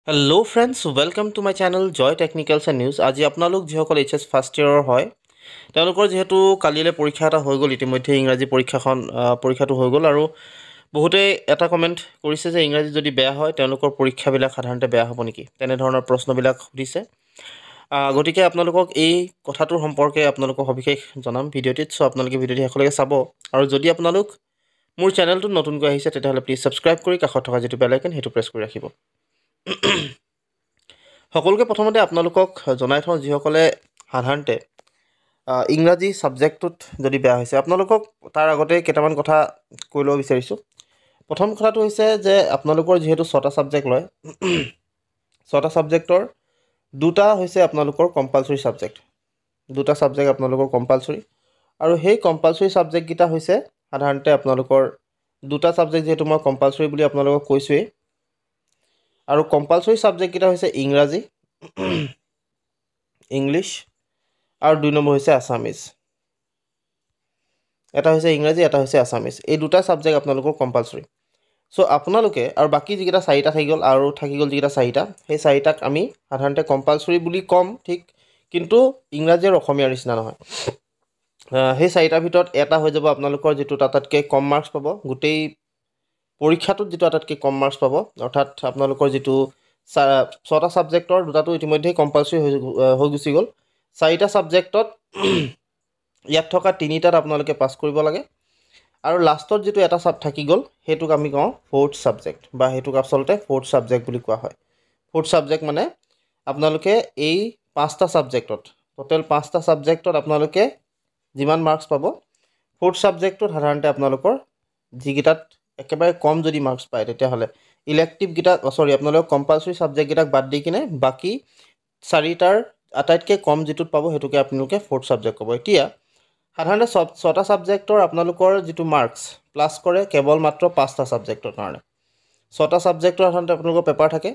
Hello friends, welcome to my channel Joy Technicals and News. আজি আপোনালোক যিসকল HS first ইয়াৰৰ হয় তেওঁলোকৰ যেহেতু কালিলে পৰীক্ষা এটা হৈ গ'ল ইতিমধ্যে ইংৰাজী পৰীক্ষাটো হৈ গ'ল আৰু বহুতে এটা কমেন্ট কৰিছে যে ইংৰাজী যদি বেয়া হয় তেওঁলোকৰ পৰীক্ষাবিলাক সাধাৰণতে বেয়া হ'ব নেকি তেনে ধৰণৰ প্ৰশ্নবিলাক সুধিছে গতিকে আপোনালোকক এই কথাটোৰ সম্পৰ্কে আপোনালোকক সবিশেষ জনাম ভিডিঅ'টিত সো আপোনালোকে ভিডিঅ'টি শেষলৈকে চাব আৰু যদি আপোনালোক মোৰ চেনেলটো নতুনকৈ আহিছে তেতিয়াহ'লে প্লিজ সাবস্ক্ৰাইব কৰি কাষত থকা যেটো বেল আইকন হেতু প্ৰেছ কৰি ৰাখিব সকলোকে প্ৰথমতে আপোনালোকক জনাই থওঁ যিসকলে সাধাৰণতে ইংৰাজী সাবজেক্টত যদি বেয়া হৈছে আপোনালোকক তাৰ আগতে কেইটামান কথা কৈ লব বিচাৰিছো প্ৰথম কথাটো হৈছে যে আপোনালোকৰ যেহেতু 6টা সাবজেক্ট লয় 6টা সাবজেক্টৰ দুটা হৈছে আপোনালোকৰ কম্পালসৰি সাবজেক্ট দুটা সাবজেক্ট আপোনালোকৰ কম্পালসৰি আৰু সেই কম্পালসৰি সাবজেক্ট গিটা হৈছে সাধাৰণতে আপোনালোকৰ দুটা সাবজেক্ট যেহেতু মই কম্পালসৰি বুলি আপোনালোকক কৈছোৱে আৰু কম্পালসৰি সাবজেক্ট গিটা হৈছে ইংৰাজী ইংলিশ আৰু দুই নম্বৰ হৈছে আসামিজ এটা হৈছে ইংৰাজী এটা হৈছে আসামিজ এই দুটা সাবজেক্ট আপোনালোকৰ কম্পালসৰি সো আপোনালোকে আৰু বাকি যিকেইটা চাৰিটা থাকি গ'ল আৰু থাকি গ'ল যিকেইটা চাৰিটা সেই চাৰিটাক আমি সাধাৰণতে কম্পালসৰি বুলি কম ঠিক কিন্তু ইংৰাজী আৰু অসমীয়াৰ নিচিনা নহয় সেই চাৰিটাৰ ভিতৰত এটা হৈ যাব আপোনালোকৰ যেটো তাতকৈ কম মাৰ্কস পাব গোটেই পৰীক্ষাটোত যেটো আটাতকৈ কম মাৰ্কস পাব অৰ্থাৎ আপোনালোকৰ যেটো 6টা সাবজেক্টৰ দুটাটো ইতিমধ্যে কম্পালসৰি হৈ গুছি গ'ল চাৰিটা সাবজেক্টত ইয়াত থকা তিনিটাত আপোনালোকে পাস কৰিব লাগে আৰু লাষ্টত যেটো এটা সাব থাকি গ'ল হেতুক আমি কওঁ ফোৰ্থ সাবজেক্ট বা হেতুক আসলতে ফোৰ্থ সাবজেক্ট বুলি কোৱা হয় ফোৰ্থ সাবজেক্ট মানে আপোনালোকে এই পাঁচটা সাবজেক্টত টোটাল পাঁচটা সাবজেক্টত আপোনালোকে যিমান মাৰ্কস পাব ফোৰ্থ সাবজেক্টত সাধাৰণতে আপোনালোকৰ যিকিটাত একেবাৰে কম যদি মাৰ্কস পায় তেতিয়া হলে ইলেক্টিভ গিটা আপোনালোক কম্পালসৰি সাবজেক্ট গিটাক বাদ দি কিনে বাকি চাৰিটাৰ আটাইতকৈ কম যেটোত পাব হেতুকে আপোনালোকে ফোৰ্থ সাবজেক্ট ক'ব এতিয়া সাধাৰণতে 6টা সাবজেক্টৰ আপোনালোকৰ যেটো মাৰ্কস প্লাস কৰে কেৱল মাত্ৰ 5টা সাবজেক্টৰ কাৰণে 6টা সাবজেক্টৰ সাধাৰণতে আপোনালোকৰ পেপাৰ থাকে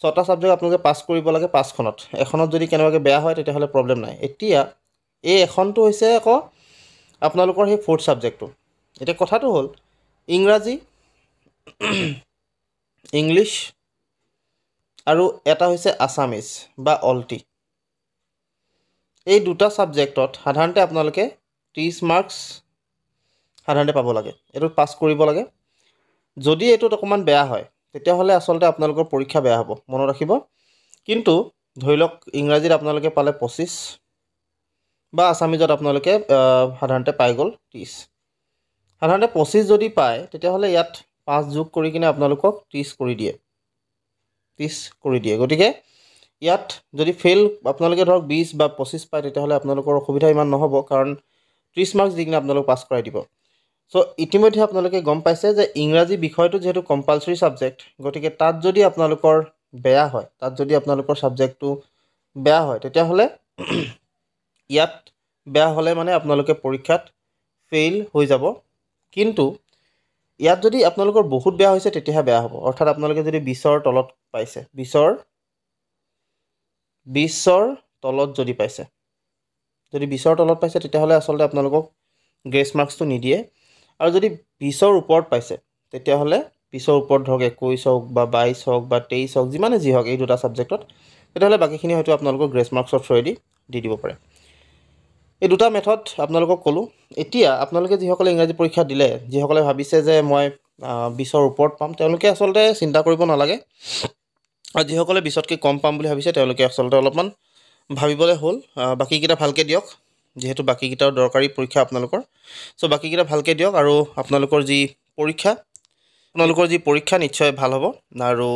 6টা সাবজেক্ট আপোনালোকে পাস কৰিব লাগে 5খনত এখনত যদি কেনেবাকৈ বেয়া হয় তেতিয়া হলে প্ৰবলেম নাই এতিয়া এই এখনটো হৈছে আকৌ আপোনালোকৰ সেই ফোৰ্থ সাবজেক্টটো এতিয়া কথাটো হ'ল ইংৰাজী ইংলিশ আৰু এটা হৈছে আসামিজ বা অলটি এই দুটা সাবজেক্টত সাধাৰণতে আপোনালোকে 30 মাৰ্কস সাধাৰণতে পাব লাগে এটো পাস কৰিব লাগে যদি এটোত অকমান বেয়া হয় তেতিয়া হলে আসলতে আপোনালোকৰ পৰীক্ষা বেয়া হ'ব মনত ৰাখিব কিন্তু ধৰিলক ইংৰাজীত আপোনালোকে পালে 25 বা আসামিজত আপোনালোকে সাধাৰণতে পাই গ'ল 30 সাধাৰণতে 25 যদি পায় তেতিয়া হলে ইয়াত 5 যোগ কৰি কিনে আপোনালোকক 30 কৰি দিয়ে গতিকে ইয়াত যদি ফেল আপোনালোকে ধৰক 20 বা 25 পায় তেতিয়া হলে আপোনালোকৰ অসুবিধা ইমান নহব কাৰণ 30 মাৰ্কস দি কিনে আপোনালোক পাস কৰাই দিব সো ইতিমধ্যে আপোনালোকে গম পাইছে যে ইংৰাজী বিষয়টো যেহেতু কম্পালসৰি সাবজেক্ট গতিকে তাত যদি আপোনালোকৰ বেয়া হয় তাত যদি আপোনালোকৰ সাবজেক্টটো বেয়া হয় তেতিয়া হলে ইয়াত বেয়া হলে মানে আপোনালোকে পৰীক্ষাত ফেইল হৈ যাব কিন্তু ইয়াত যদি আপোনালোকৰ বহুত বেয়া হৈছে তেতিয়াহে বেয়া হ'ব অৰ্থাৎ আপোনালোকে যদি 20ৰ তলত পাইছে 20ৰ তলত যদি পাইছে যদি 20ৰ তলত পাইছে তেতিয়াহলে আসলতে আপোনালোকক গ্ৰেস মাৰ্কসটো নিদিয়ে আৰু যদি 20ৰ ওপৰত পাইছে তেতিয়াহলে 20ৰ ওপৰত ধৰক 21 হওক বা 22 হওক বা 23 হওক যিমানে যি হওক এই দুটা সাবজেক্টত তেতিয়াহলে বাকিখিনি হয়তো আপোনালোকক গ্ৰেস মাৰ্কসৰ থ্ৰুৱেদি দি দিব পাৰে এই দুটা মেথড আপোনালোকক কলো এতিয়া আপোনালোকে যিসকলে ইংৰাজী পৰীক্ষা দিলে যিসকলে ভাবিছে যে মই 20ৰ ওপৰত পাম তেওঁলোকে আসলতে চিন্তা কৰিব নালাগে আৰু যিসকলে 20তকৈ কম পাম বুলি ভাবিছে তেওঁলোকে আসলতে অলপমান ভাবিবলৈ হ'ল বাকি কিটা ভালকে দিয়ক যেহেতু বাকি কিটাও দৰকাৰী পৰীক্ষা আপোনালোকৰ সো বাকি কিটা ভালকে দিয়ক আৰু আপোনালোকৰ যি পৰীক্ষা নিশ্চয় ভাল হ'ব আৰু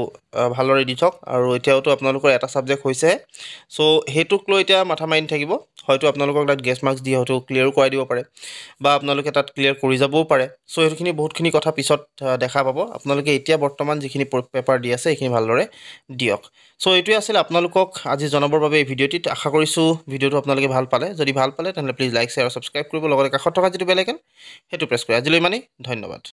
ভালৰে দি থক আৰু এতিয়াওতো আপোনালোকৰ এটা সাবজেক্ট হৈছে সো হেতুক লৈ এতিয়া মাথা মাৰি থাকিব হয়তো আপোনালোকক তাত গ্ৰেস মাৰ্কস দি হয়তো ক্লিয়াৰ কৰাই দিব পাৰে বা আপোনালোকে তাত ক্লিয়াৰ কৰি যাবও পাৰে সো হেতুখিনি বহুতখিনি কথা পিছত দেখা পাব আপোনালোকে এতিয়া বৰ্তমান যিখিনি পেপাৰ দি আছে এইখিনি ভালদৰে দিয়ক সো এইটোৱে আছিল আপোনালোকক আজি জনাবৰ বাবে এই ভিডিঅ'টিত আশা কৰিছো ভিডিঅ'টো আপোনালোকে ভাল পালে যদি ভাল পালে তেন্তে প্লিজ লাইক শ্বেয়াৰ আৰু সাবস্ক্ৰাইব কৰিব লগতে কাষত থকা যেটো বেল আইকন হেতু প্ৰেছ কৰি আজিলৈ মানে ধন্যবাদ